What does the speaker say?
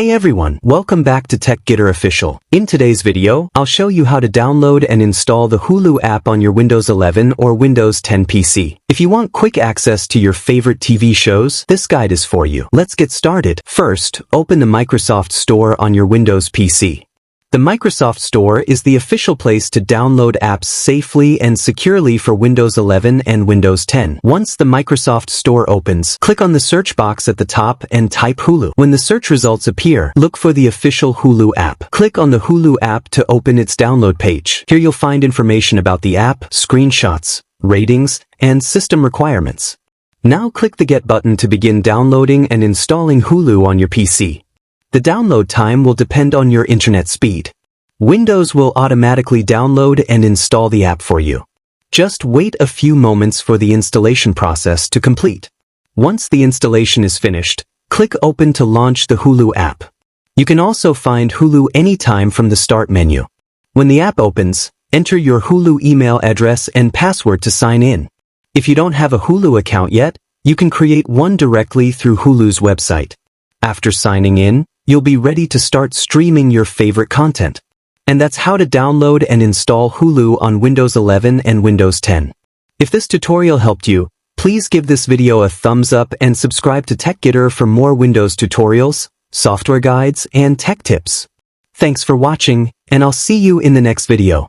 Hey everyone, welcome back to TechGetter Official. In today's video, I'll show you how to download and install the Hulu app on your Windows 11 or Windows 10 PC. If you want quick access to your favorite TV shows, this guide is for you. Let's get started. First, open the Microsoft Store on your Windows PC. The Microsoft Store is the official place to download apps safely and securely for Windows 11 and Windows 10. Once the Microsoft Store opens, click on the search box at the top and type Hulu. When the search results appear, look for the official Hulu app. Click on the Hulu app to open its download page. Here you'll find information about the app, screenshots, ratings, and system requirements. Now click the Get button to begin downloading and installing Hulu on your PC. The download time will depend on your internet speed. Windows will automatically download and install the app for you. Just wait a few moments for the installation process to complete. Once the installation is finished, click Open to launch the Hulu app. You can also find Hulu anytime from the Start menu. When the app opens, enter your Hulu email address and password to sign in. If you don't have a Hulu account yet, you can create one directly through Hulu's website. After signing in, you'll be ready to start streaming your favorite content. And that's how to download and install Hulu on Windows 11 and Windows 10. If this tutorial helped you, please give this video a thumbs up and subscribe to TechGetter for more Windows tutorials, software guides, and tech tips. Thanks for watching, and I'll see you in the next video.